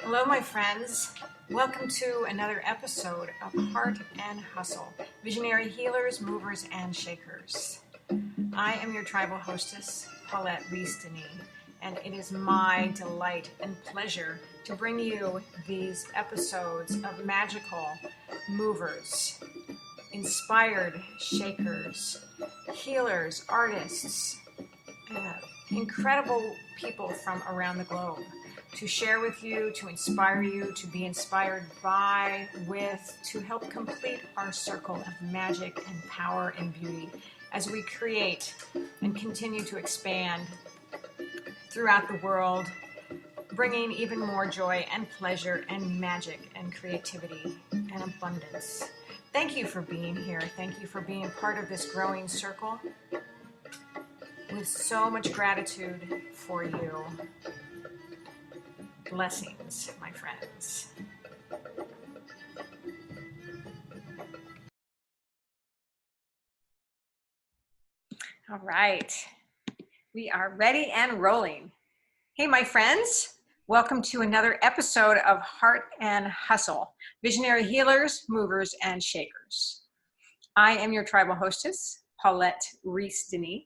Hello, my friends. Welcome to another episode of Heart and Hustle, Visionary Healers, Movers, and Shakers. I am your tribal hostess, Paulette Rees-Denis, and it is my delight and pleasure to bring you these episodes of magical movers, inspired shakers, healers, artists, incredible people from around the globe to share with you, to inspire you, to be inspired by, with, to help complete our circle of magic and power and beauty as we create and continue to expand throughout the world, bringing even more joy and pleasure and magic and creativity and abundance. Thank you for being here. Thank you for being part of this growing circle with so much gratitude for you. Blessings, my friends. All right, we are ready and rolling. Hey, my friends, welcome to another episode of Heart and Hustle, Visionary Healers, Movers, and Shakers. I am your tribal hostess, Paulette Rees-Denis.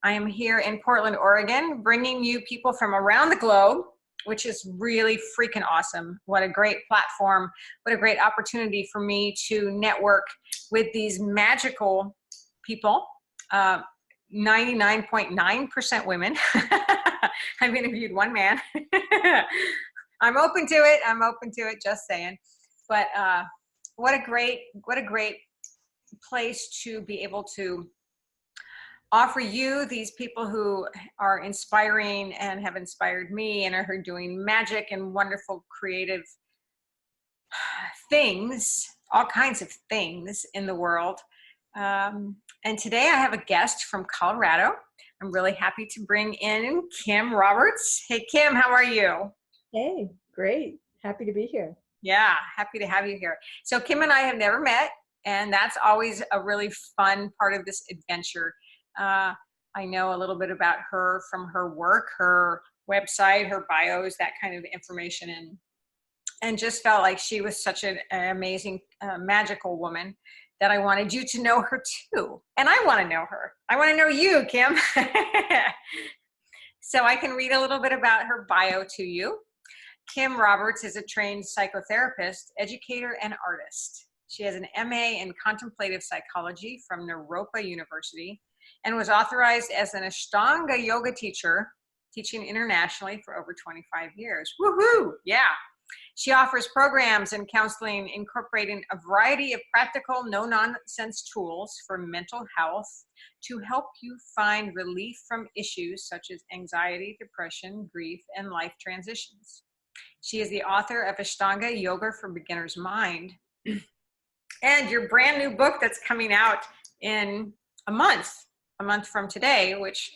I am here in Portland, Oregon, bringing you people from around the globe, which is really freaking awesome. What a great platform. What a great opportunity for me to network with these magical people. 99.9% women. I've interviewed one man. I'm open to it, just saying. But what a great place to be able to offer you these people who are inspiring and have inspired me and are doing magic and wonderful creative things, all kinds of things in the world. And today I have a guest from Colorado. I'm really happy to bring in Kim Roberts. Hey, Kim, how are you? Hey, great. Happy to be here. Yeah, happy to have you here. So Kim and I have never met, and that's always a really fun part of this adventure. I know a little bit about her from her work, her website, her bios, that kind of information, and just felt like she was such an amazing, magical woman that I wanted you to know her too. And I want to know her. I want to know you, Kim. So I can read a little bit about her bio to you. Kim Roberts is a trained psychotherapist, educator, and artist. She has an MA in contemplative psychology from Naropa University and was authorized as an Ashtanga yoga teacher, teaching internationally for over 25 years. Woohoo! Yeah. She offers programs and counseling incorporating a variety of practical, no-nonsense tools for mental health to help you find relief from issues such as anxiety, depression, grief, and life transitions. She is the author of Ashtanga Yoga for Beginner's Mind and your brand new book that's coming out in a month from today, which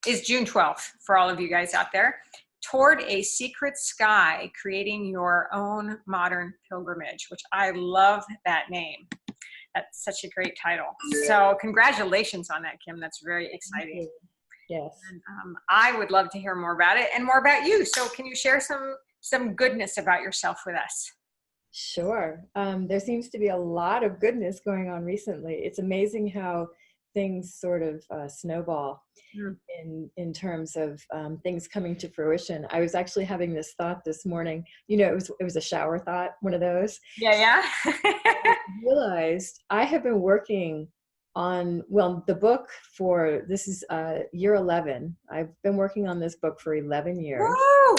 is June 12th for all of you guys out there. Toward a Secret Sky, Creating Your Own Modern Pilgrimage, which I love that name. That's such a great title. So congratulations on that, Kim. That's very exciting. Yes. And, I would love to hear more about it and more about you. So can you share some goodness about yourself with us? Sure. There seems to be a lot of goodness going on recently. It's amazing how things sort of snowball in terms of things coming to fruition. I was actually having this thought this morning. You know, it was a shower thought, one of those. Yeah. I realized I have been working on, the book for, this is year 11. I've been working on this book for 11 years. Woo!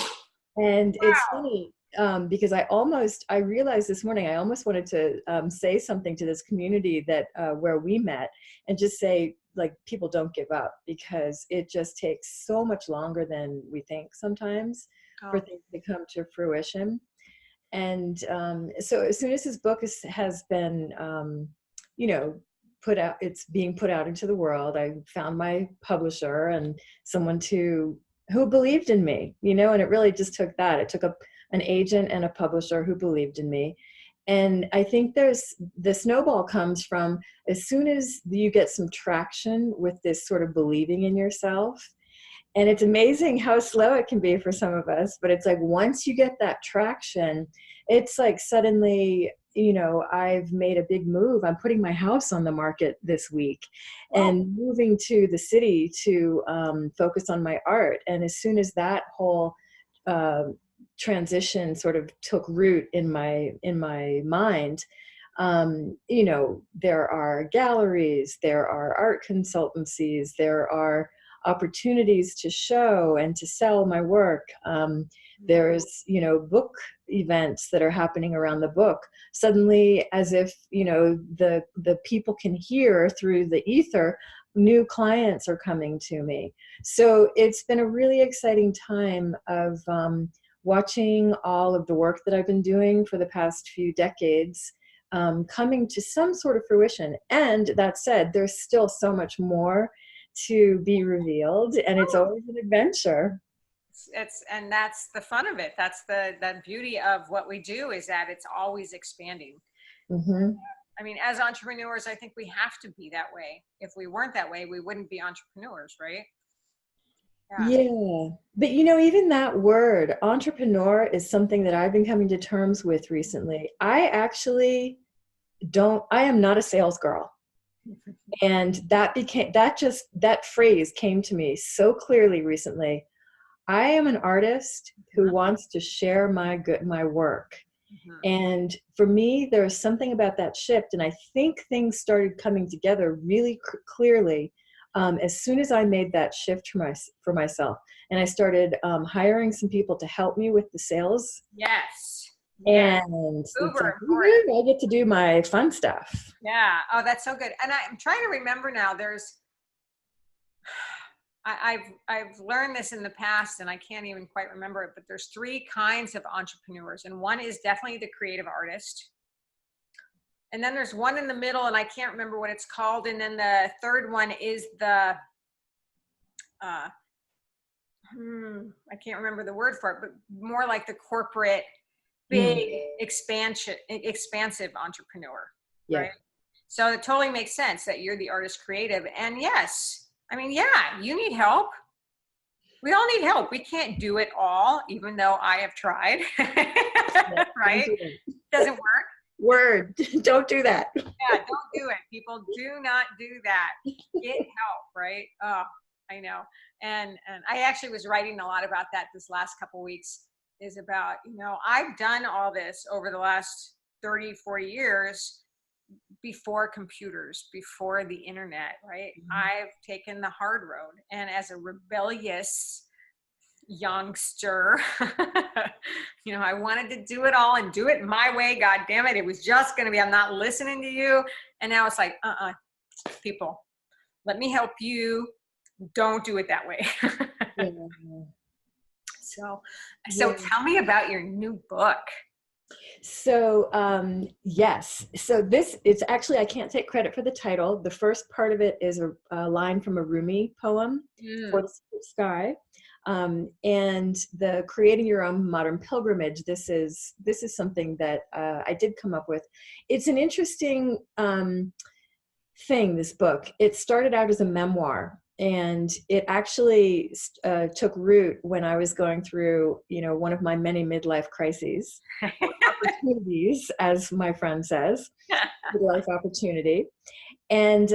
And Wow. It's funny because I realized this morning, I almost wanted to say something to this community that where we met and just say, like, people don't give up, because it just takes so much longer than we think sometimes for things to come to fruition. And so as soon as this book has been, put out, it's being put out into the world, I found my publisher and someone who believed in me, and it really just took that. It took an agent and a publisher who believed in me. And I think the snowball comes from as soon as you get some traction with this sort of believing in yourself, And it's amazing how slow it can be for some of us, but it's like once you get that traction, it's like suddenly, I've made a big move. I'm putting my house on the market this week Wow. and moving to the city to focus on my art. And as soon as that whole uh, transition sort of took root in my mind, there are galleries, there are art consultancies, there are opportunities to show and to sell my work. There's, book events that are happening around the book. Suddenly, as if, the people can hear through the ether, new clients are coming to me. So it's been a really exciting time of watching all of the work that I've been doing for the past few decades coming to some sort of fruition. And that said, there's still so much more to be revealed, and it's always an adventure. And that's the fun of it. That's the beauty of what we do, is that it's always expanding. Mm-hmm. I mean, as entrepreneurs, I think we have to be that way. If we weren't that way, we wouldn't be entrepreneurs, right? Yeah. Yeah. But even that word, entrepreneur, is something that I've been coming to terms with recently. I am not a sales girl. And that phrase came to me so clearly recently. I am an artist who wants to share my work. Mhm. And for me, there was something about that shift. And I think things started coming together really clearly as soon as I made that shift for myself. And I started hiring some people to help me with the sales. Yes. Yes. And it's like, Uber important. woo-hoo, I get to do my fun stuff. Yeah. Oh, that's so good. And I'm trying to remember now. I've learned this in the past, and I can't even quite remember it. But there's three kinds of entrepreneurs, and one is definitely the creative artist. And then there's one in the middle, and I can't remember what it's called. And then the third one is the uh, I can't remember the word for it, but more like the corporate, big, expansive entrepreneur, Yeah. right? So it totally makes sense that you're the artist creative. And yes, I mean, yeah, you need help. We all need help. We can't do it all, even though I have tried, Yeah, right? Doesn't work. Word. Don't do that. Yeah, don't do it. People do not do that. Get help, right? Oh, I know. And I actually was writing a lot about that this last couple of weeks, is about, I've done all this over the last 30, 40 years before computers, before the internet, right? I've taken the hard road. And as a rebellious youngster, I wanted to do it all and do it my way. God damn it. It was just going to be, I'm not listening to you. And now it's like, people, let me help you. Don't do it that way. Yeah. So Yeah. tell me about your new book. So yes, so it's actually, I can't take credit for the title. The first part of it is a line from a Rumi poem, For the Secret Sky, and the Creating Your Own Modern Pilgrimage. This is something that I did come up with. It's an interesting thing, this book. It started out as a memoir, and it actually took root when I was going through, one of my many midlife crises, opportunities, as my friend says, midlife opportunity. And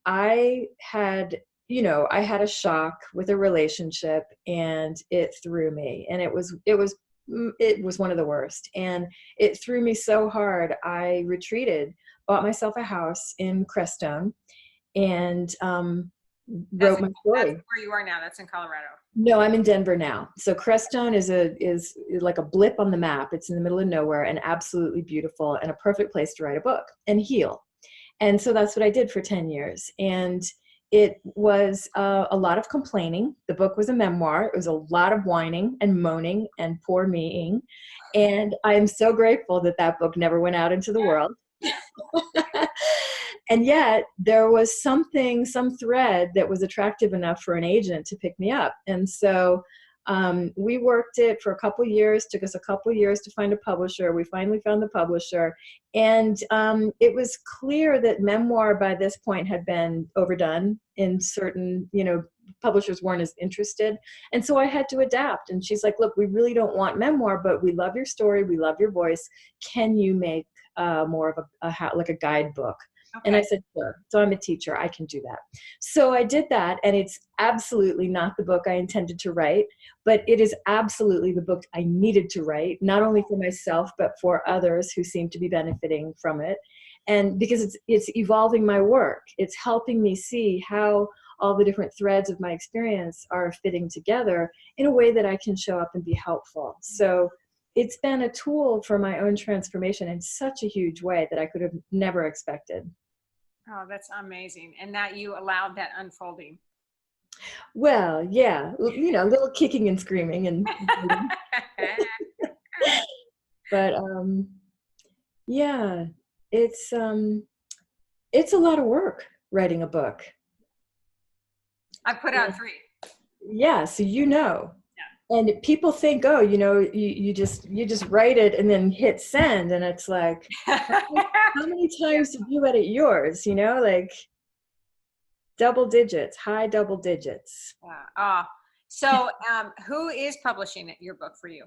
I had, I had a shock with a relationship, and it threw me, and it was one of the worst, and it threw me so hard. I retreated, bought myself a house in Crestone, and wrote my story. That's where you are now. That's in Colorado. No, I'm in Denver now. So Crestone is like a blip on the map. It's in the middle of nowhere and absolutely beautiful, and a perfect place to write a book and heal. And so that's what I did for 10 years. And it was a lot of complaining. The book was a memoir. It was a lot of whining and moaning and poor meing. And I am so grateful that that book never went out into the world. And yet there was some thread that was attractive enough for an agent to pick me up. And so we worked it for a couple years, took us a couple years to find a publisher. We finally found the publisher. And it was clear that memoir by this point had been overdone in certain, publishers weren't as interested. And so I had to adapt. And she's like, look, we really don't want memoir, but we love your story. We love your voice. Can you make more of like a guidebook? Okay. And I said, sure. So I'm a teacher. I can do that. So I did that. And it's absolutely not the book I intended to write, but it is absolutely the book I needed to write, not only for myself, but for others who seem to be benefiting from it. And because it's evolving my work, it's helping me see how all the different threads of my experience are fitting together in a way that I can show up and be helpful. So it's been a tool for my own transformation in such a huge way that I could have never expected. Oh, that's amazing. And that you allowed that unfolding. Well, yeah, you know, a little kicking and screaming and but yeah, it's a lot of work writing a book. I put out 3. Yeah, so you know. Yeah. And people think, oh, you know, you just write it and then hit send, and it's like, how many times did you edit yours? You know, like double digits, high double digits. So who is publishing your book for you?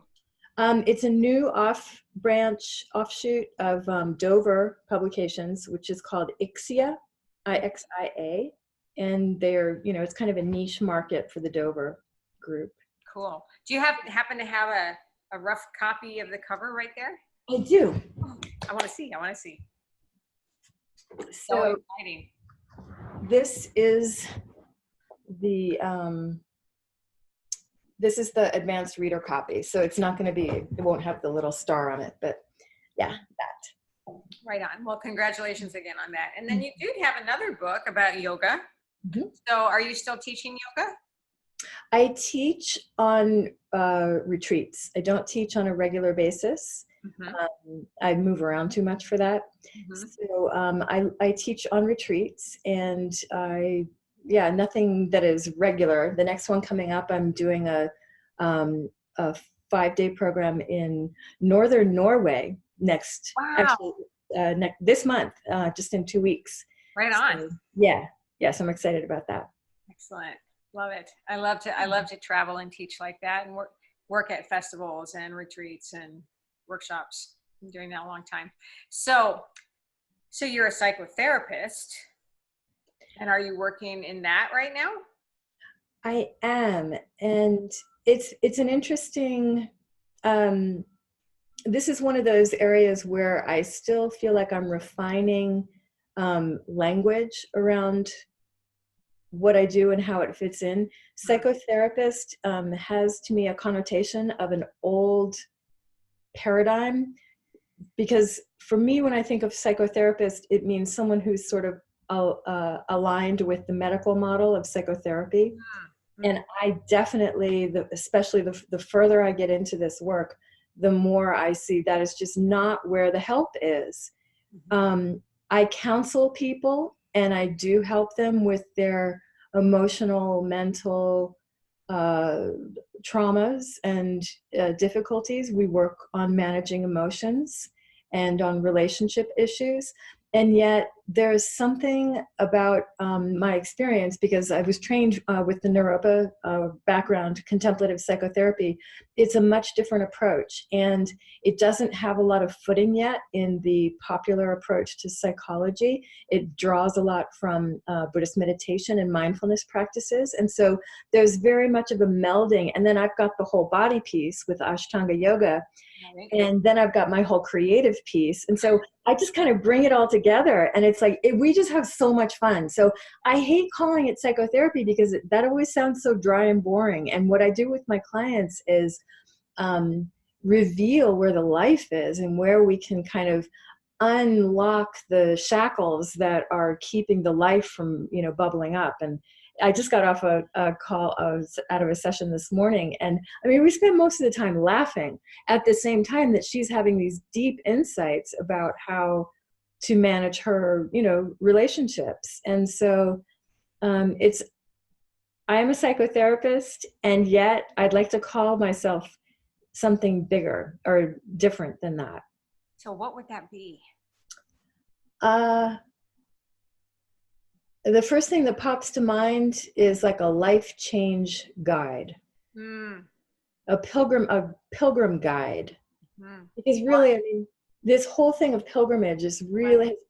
It's a new offshoot of Dover Publications, which is called Ixia, Ixia, and they're, you know, it's kind of a niche market for the Dover group. Cool. Do you happen to have a rough copy of the cover right there? I do. I want to see. So exciting. this is the advanced reader copy. So it's not going to be, it won't have the little star on it, but yeah, that. Right on. Well, congratulations again on that. And then you did have another book about yoga. Mm-hmm. So are you still teaching yoga? I teach on retreats. I don't teach on a regular basis. Mm-hmm. I move around too much for that. Mm-hmm. So I teach on retreats, and nothing that is regular. The next one coming up, I'm doing a 5-day program in northern Norway next. Wow. Actually, this month, just in 2 weeks. Right on. So, yeah. Yes, I'm excited about that. Excellent. Love it. I love to travel and teach like that, and work at festivals and retreats and workshops. I'm doing that a long time. So you're a psychotherapist, and are you working in that right now? I am, and it's an interesting. This is one of those areas where I still feel like I'm refining language around what I do and how it fits in. Psychotherapist has to me a connotation of an old paradigm, because for me, when I think of psychotherapist, it means someone who's sort of aligned with the medical model of psychotherapy. Mm-hmm. And I definitely, especially the further I get into this work, the more I see that is just not where the help is. Mm-hmm. I counsel people, and I do help them with their emotional, mental traumas and difficulties. We work on managing emotions and on relationship issues. And yet there's something about my experience, because I was trained with the Naropa background, contemplative psychotherapy. It's a much different approach, and it doesn't have a lot of footing yet in the popular approach to psychology. It draws a lot from Buddhist meditation and mindfulness practices. And so there's very much of a melding. And then I've got the whole body piece with Ashtanga yoga. And then I've got my whole creative piece. And so I just kind of bring it all together. And it's like, we just have so much fun. So I hate calling it psychotherapy, because that always sounds so dry and boring. And what I do with my clients is reveal where the life is and where we can kind of unlock the shackles that are keeping the life from, bubbling up. And I just got off a call. I was out of a session this morning, and I mean, we spend most of the time laughing at the same time that she's having these deep insights about how to manage her, relationships. And so I am a psychotherapist, and yet I'd like to call myself something bigger or different than that. So what would that be? The first thing that pops to mind is like a life change guide, Mm, a pilgrim guide. mm. Because really, Why? I mean, this whole thing of pilgrimage Right. has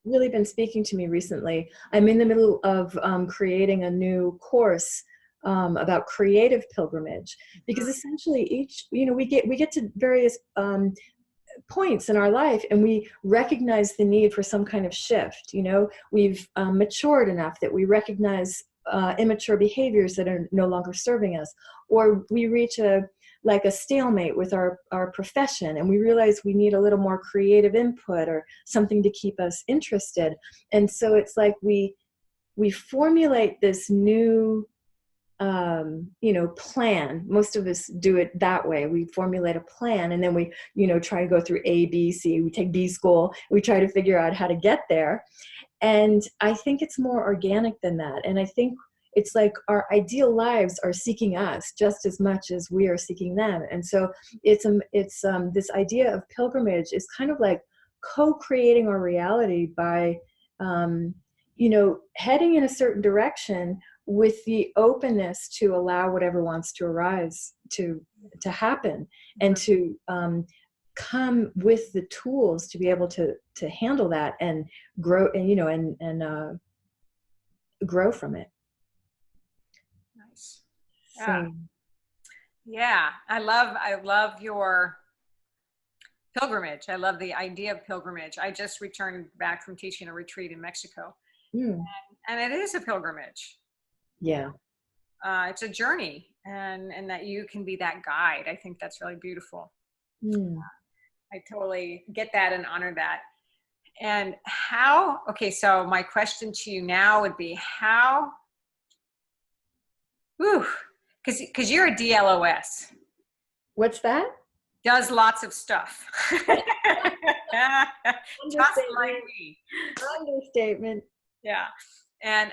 really been speaking to me recently. I'm in the middle of creating a new course about creative pilgrimage, because Mm, essentially we get to various points in our life and we recognize the need for some kind of shift. We've matured enough that we recognize immature behaviors that are no longer serving us, or we reach a stalemate with our profession and we realize we need a little more creative input or something to keep us interested. And so it's like we formulate this new plan. Most of us do it that way. We formulate a plan and then we, try to go through A, B, C. We take B school. We try to figure out how to get there. And I think it's more organic than that. And I think it's like our ideal lives are seeking us just as much as we are seeking them. And so it's this idea of pilgrimage is kind of like co-creating our reality by um, heading in a certain direction with the openness to allow whatever wants to arise to happen, and mhm. to come with the tools to be able to handle that and grow, and grow from it. Nice. Yeah. So Yeah. I love your pilgrimage. I love the idea of pilgrimage. I just returned back from teaching a retreat in Mexico, mm, and it is a pilgrimage. yeah, It's a journey, and that you can be that guide. I think that's really beautiful. mm. I totally get that and honor that. And how, okay, so my question to you now would be how, whew, because you're a DLOS, What's that? does lots of stuff. Just like Understatement. me. Understatement. Yeah. And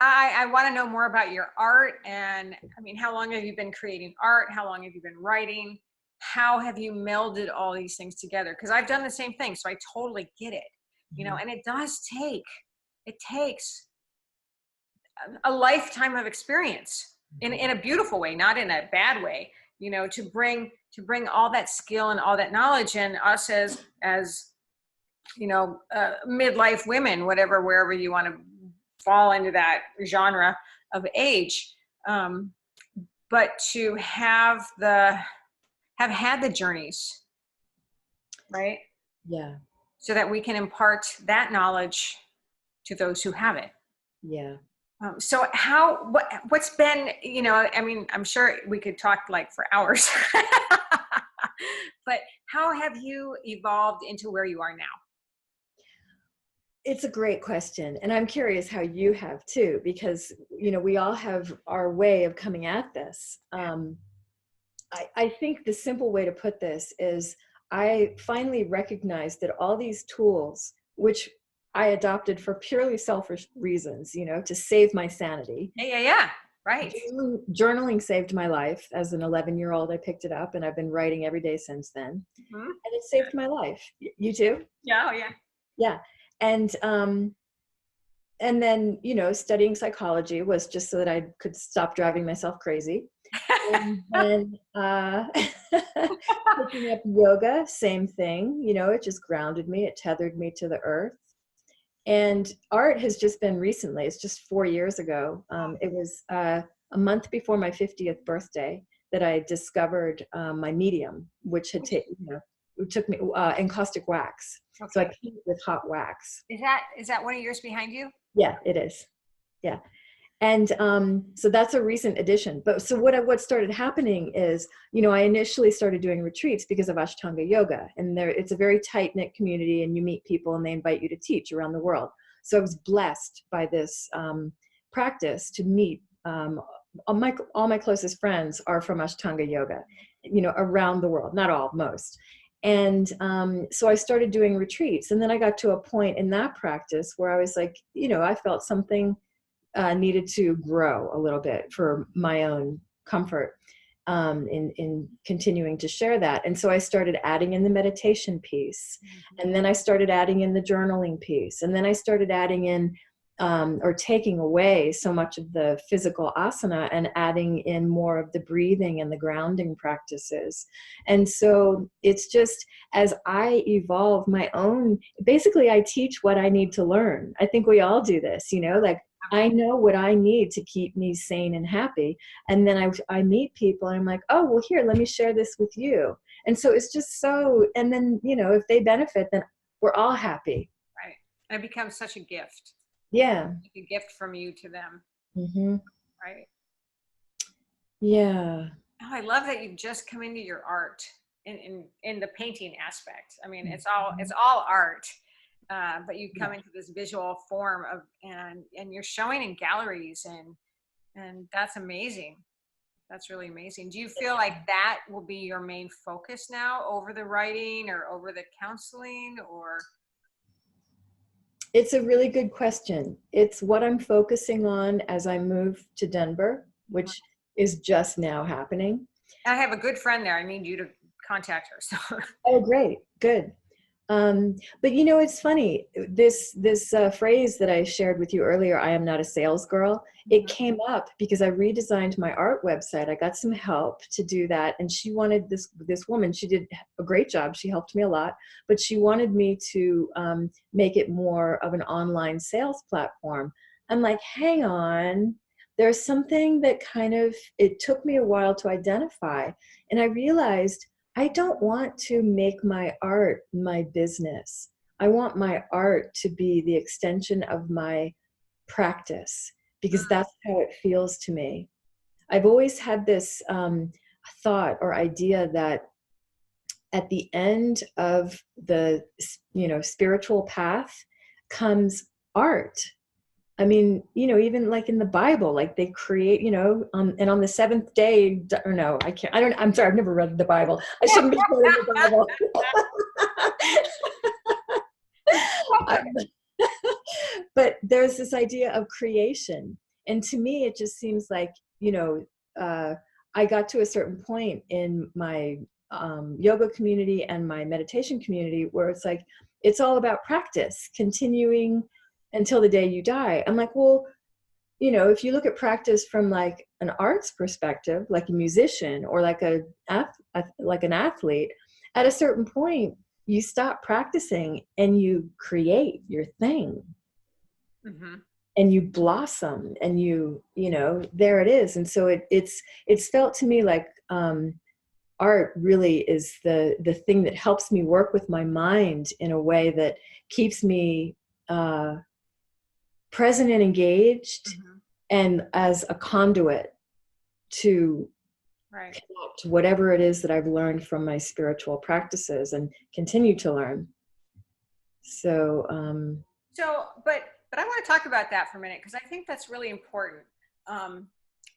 I want to know more about your art. And I mean, how long have you been creating art? How long have you been writing? How have you melded all these things together? Because I've done the same thing, so I totally get it. Mhm. And it takes a lifetime of experience in a beautiful way, not in a bad way, to bring all that skill and all that knowledge, and us as midlife women, whatever, wherever you want to fall into that genre of age. um, but to have had the journeys, right, Yeah, so that we can impart that knowledge to those who have it. yeah. So what's been, I mean, I'm sure we could talk like for hours, but how have you evolved into where you are now? It's a great question. And I'm curious how you have too, because, we all have our way of coming at this. I think the simple way to put this is I finally recognized that all these tools, which I adopted for purely selfish reasons, to save my sanity. Yeah, yeah, yeah. Right. Journaling saved my life. As an 11-year-old, I picked it up and I've been writing every day since then. Hmm. And it saved my life. You too? Yeah, oh, yeah. Yeah. And and then, studying psychology was just so that I could stop driving myself crazy. And then picking up yoga, same thing. It just grounded me. It tethered me to the earth. And art has just been recently. It's just 4 years ago. It was a month before my 50th birthday that I discovered my medium, which it took me encaustic wax. So I Okay. paint with hot wax. Is that one of yours behind you? Yeah, it is. Yeah. And so that's a recent addition. But so what started happening is, I initially started doing retreats because of Ashtanga yoga, and it's a very tight knit community, and you meet people and they invite you to teach around the world. So I was blessed by this practice to meet all my closest friends are from Ashtanga yoga, around the world, not all, most. And so I started doing retreats, and then I got to a point in that practice where I was like, I felt something needed to grow a little bit for my own comfort. in continuing to share that. And so I started adding in the meditation piece, and then I started adding in the journaling piece, and then I started adding in or taking away so much of the physical asana and adding in more of the breathing and the grounding practices. And so it's just, as I evolve my own, basically I teach what I need to learn. I think we all do this, you know, like I know what I need to keep me sane and happy. And then I meet people and I'm like, oh, well, here, let me share this with you. And so it's just so, and then, you know, if they benefit, then we're all happy. Right. And it becomes such a gift. Yeah. Like a gift from you to them. Mm-hmm. Right. Yeah. Oh, I love that you've just come into your art in the painting aspect. I mean, it's all art. But you come into this visual form of, and you're showing in galleries, and that's amazing. That's really amazing. Do you feel like that will be your main focus now over the writing or over the counseling, or? It's a really good question. It's what I'm focusing on as I move to Denver, which is just now happening. I have a good friend there. I need you to contact her. So. Oh, great. Good. But you know, it's funny, this phrase that I shared with you earlier, I am not a sales girl, it came up because I redesigned my art website. I got some help to do that. And she wanted this woman, she did a great job. She helped me a lot, but she wanted me to make it more of an online sales platform. I'm like, hang on, there's something that it took me a while to identify. And I realized I don't want to make my art my business. I want my art to be the extension of my practice, because that's how it feels to me. I've always had this thought or idea that at the end of the, you know, spiritual path comes art. I mean, you know, even like in the Bible, like they create, you know, and on the seventh day, or no, I'm sorry, I've never read the Bible. I shouldn't be quoting the Bible. But there's this idea of creation. And to me, it just seems like, you know, I got to a certain point in my yoga community and my meditation community where it's like, it's all about practice, continuing until the day you die. I'm like, well, you know, if you look at practice from like an arts perspective, like a musician or like an athlete, at a certain point, you stop practicing and you create your thing. Mm-hmm. And you blossom, and you know, there it is. And so it's felt to me like art really is the thing that helps me work with my mind in a way that keeps me present and engaged, and as a conduit to connect whatever it is that I've learned from my spiritual practices and continue to learn. So, but I want to talk about that for a minute, because I think that's really important.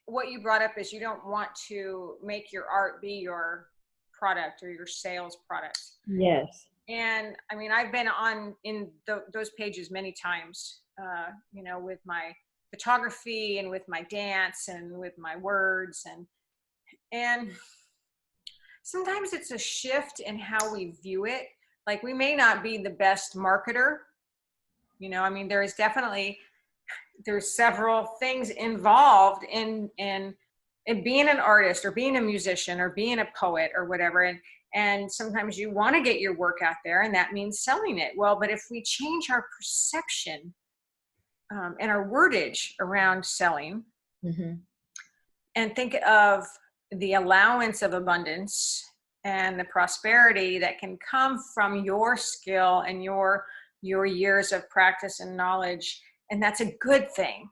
What you brought up is you don't want to make your art be your product or your sales product. Yes. And I mean, I've been in those pages many times, you know, with my photography and with my dance and with my words, and sometimes it's a shift in how we view it. Like, we may not be the best marketer, you know. I mean, there's several things involved in being an artist or being a musician or being a poet or whatever. And sometimes you want to get your work out there, and that means selling it. Well, but if we change our perception and our wordage around selling, and think of the allowance of abundance and the prosperity that can come from your skill and your years of practice and knowledge, and that's a good thing.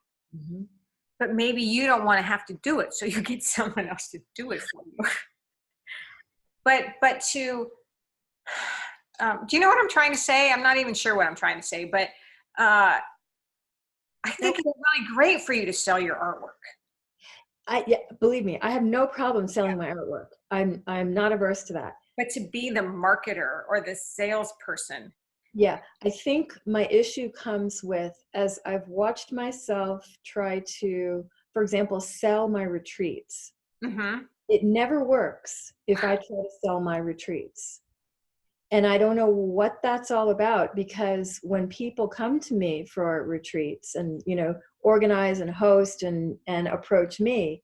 But maybe you don't want to have to do it, so you get someone else to do it for you. But to do you know what I'm trying to say? I'm not even sure what I'm trying to say, but I think it's really great for you to sell your artwork. Yeah, believe me, I have no problem selling my artwork. I'm not averse to that. But to be the marketer or the salesperson. Yeah, I think my issue comes with, as I've watched myself try to, for example, sell my retreats. it never works if I try to sell my retreats. And I don't know what that's all about, because when people come to me for retreats and, organize and host and approach me,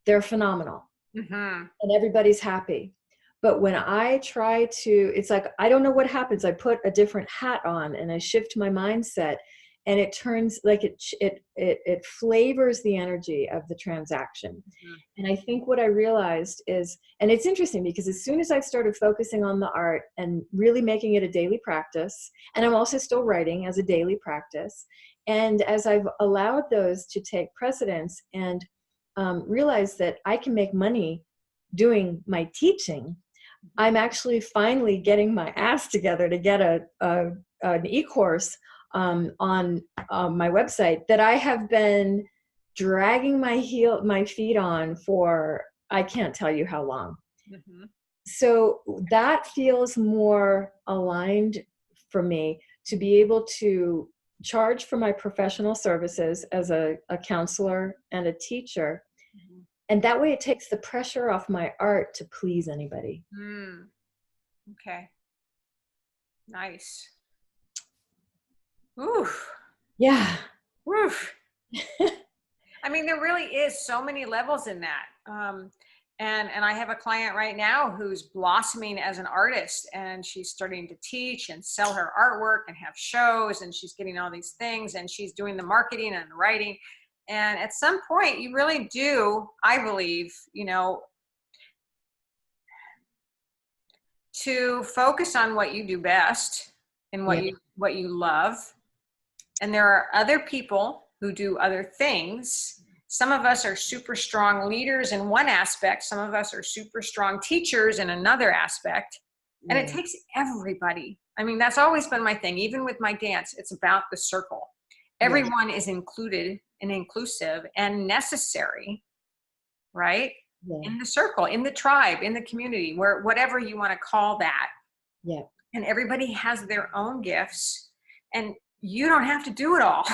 they're phenomenal. Mm-hmm. And everybody's happy. But when I try to, it's like, I don't know what happens. I put a different hat on and I shift my mindset, and it turns like it flavors the energy of the transaction. Mm-hmm. And I think what I realized is, and it's interesting because as soon as I started focusing on the art and really making it a daily practice, and I'm also still writing as a daily practice, and as I've allowed those to take precedence and realized that I can make money doing my teaching, I'm actually finally getting my ass together to get an e-course on my website that I have been dragging my feet on for, I can't tell you how long. Mm-hmm. So that feels more aligned for me to be able to charge for my professional services as a counselor and a teacher. Mm-hmm. And that way it takes the pressure off my art to please anybody. Mm. Okay. Nice. Oof. Yeah. Oof. I mean, there really is so many levels in that. And I have a client right now who's blossoming as an artist, and she's starting to teach and sell her artwork and have shows, and she's getting all these things, and she's doing the marketing and the writing. And at some point, you really do, I believe, to focus on what you do best and Yeah. what you love. And there are other people who do other things. Some of us are super strong leaders in one aspect. Some of us are super strong teachers in another aspect. And it takes everybody. I mean, that's always been my thing. Even with my dance, it's about the circle. Everyone is included and inclusive and necessary, right? Yeah. In the circle, in the tribe, in the community, where whatever you want to call that. Yeah. And everybody has their own gifts, and you don't have to do it all.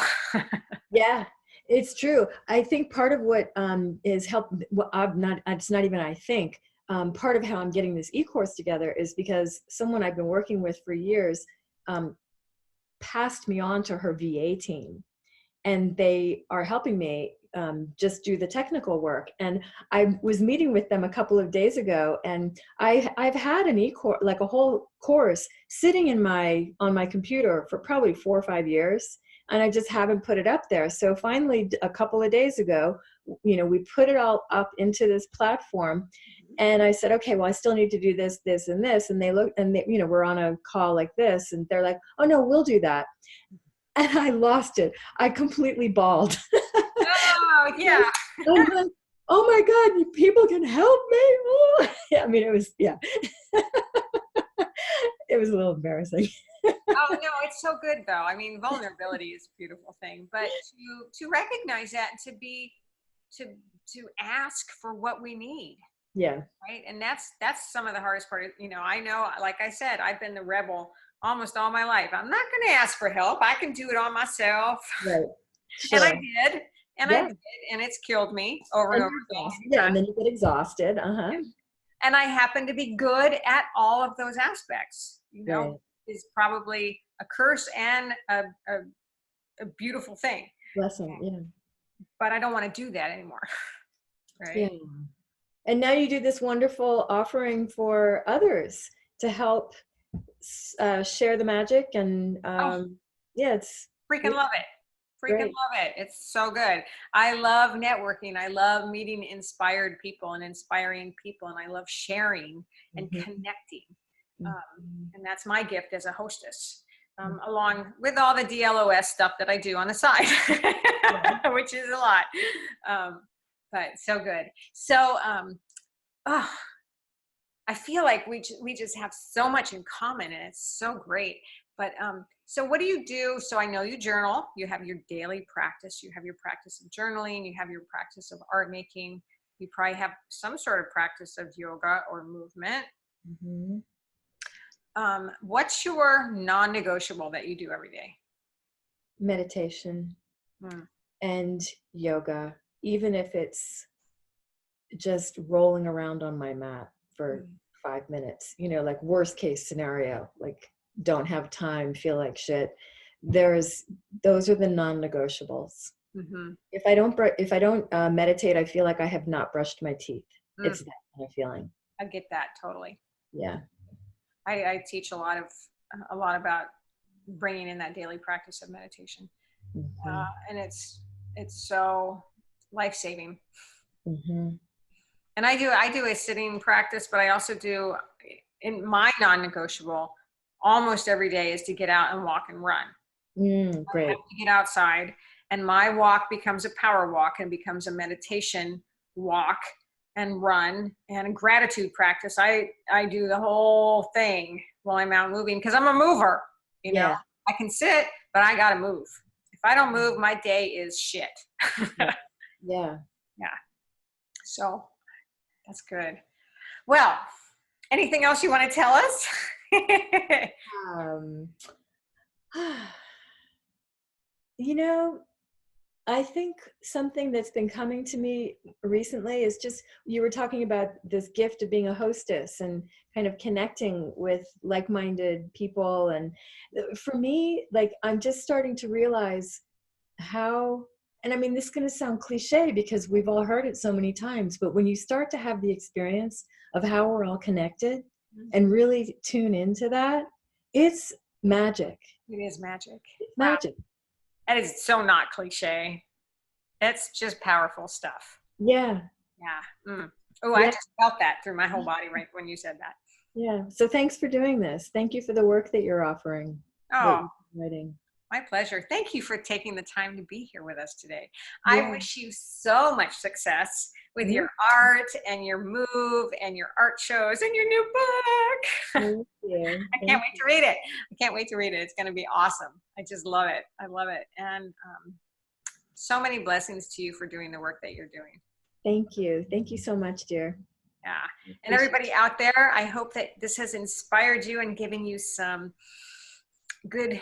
Yeah, it's true. I think part of what is help. Well, it's not even. I think part of how I'm getting this e-course together is because someone I've been working with for years passed me on to her VA team, and they are helping me just do the technical work. And I was meeting with them a couple of days ago, and I've had an e-course, like a whole course, sitting on my computer for probably 4 or 5 years, and I just haven't put it up there. So finally, a couple of days ago, we put it all up into this platform. And I said, okay, well, I still need to do this, this, and this. And they look, and we're on a call like this, and they're like, oh no, we'll do that. And I lost it. I completely bawled. Oh, yeah. I'm like, oh my God, people can help me. Oh. Yeah, I mean, it was, yeah. It was a little embarrassing. Oh, no, it's so good though. I mean, vulnerability is a beautiful thing, but to recognize that, and to ask for what we need. Yeah. Right. And that's some of the hardest part. I know, like I said, I've been the rebel almost all my life. I'm not going to ask for help. I can do it all myself. Right. And I Sure. did. And Yeah. I did. And it's killed me over and over again. Yeah. And then you get exhausted. And I happen to be good at all of those aspects, Right. is probably a curse and a beautiful thing. Blessing. Yeah. But I don't want to do that anymore. Right. Yeah. And now you do this wonderful offering for others to help share the magic. And yeah, it's Freaking love it. Freaking great. love it. It's so good. I love networking. I love meeting inspired people and inspiring people. And I love sharing and connecting. And that's my gift as a hostess, along with all the DLOS stuff that I do on the side, which is a lot. But so good. So I feel like we just have so much in common, and it's so great. But so what do you do? So I know you journal, you have your daily practice, you have your practice of journaling, you have your practice of art making, you probably have some sort of practice of yoga or movement. What's your non-negotiable that you do every day? Meditation and yoga, even if it's just rolling around on my mat for Mm. 5 minutes, like worst case scenario, like don't have time, feel like shit. Those are the non-negotiables. Mm-hmm. If I don't meditate, I feel like I have not brushed my teeth. Mm. It's that kind of feeling. I get that totally. Yeah. I teach a lot about bringing in that daily practice of meditation, Hmm. and it's so life-saving. Hmm. And I do a sitting practice, but I also do, in my non-negotiable almost every day, is to get out and walk and run. I have Great. to get outside, and my walk becomes a power walk and becomes a meditation walk and run and a gratitude practice. I do the whole thing while I'm out moving, because I'm a mover. Yeah. I can sit, but I got to move. If I don't move, my day is shit. Yeah. Yeah. Yeah. So that's good. Well, anything else you want to tell us? Um, you know, I think something that's been coming to me recently is just, you were talking about this gift of being a hostess and kind of connecting with like-minded people. And for me, like, I'm just starting to realize how, and I mean, this is going to sound cliche because we've all heard it so many times, but when you start to have the experience of how we're all connected and really tune into that, it's magic. It is magic. It's Wow. magic. That is so not cliche. It's just powerful stuff. Yeah. Yeah. Mm. Oh, I Yeah. just felt that through my whole body right when you said that. Yeah. So thanks for doing this. Thank you for the work that you're offering, that Oh, you're writing. my pleasure. Thank you for taking the time to be here with us today. I Yeah. wish you so much success with Thank your art and your move and your art shows and your new book. thank you. I can't wait to read it. I can't wait to read it. It's going to be awesome. I just love it. I love it. And so many blessings to you for doing the work that you're doing. Thank you. Thank you so much, dear. Yeah. And everybody out there, I hope that this has inspired you and given you some good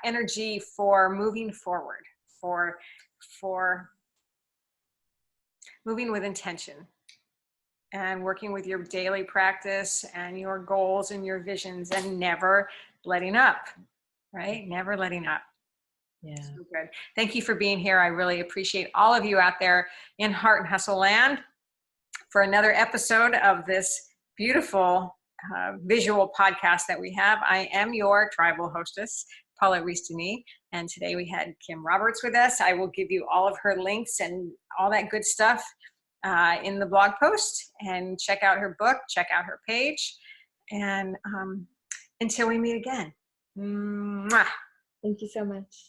energy for moving forward, for moving with intention and working with your daily practice and your goals and your visions, and never letting up, right? Never letting up. Yeah. So good. Thank you for being here. I really appreciate all of you out there in Heart and Hustle Land for another episode of this beautiful visual podcast that we have. I am your tribal hostess, Paulette Rees-Denis, and today we had Kim Roberts with us. I will give you all of her links and all that good stuff in the blog post, and check out her book, check out her page, and until we meet again. Mwah. Thank you so much.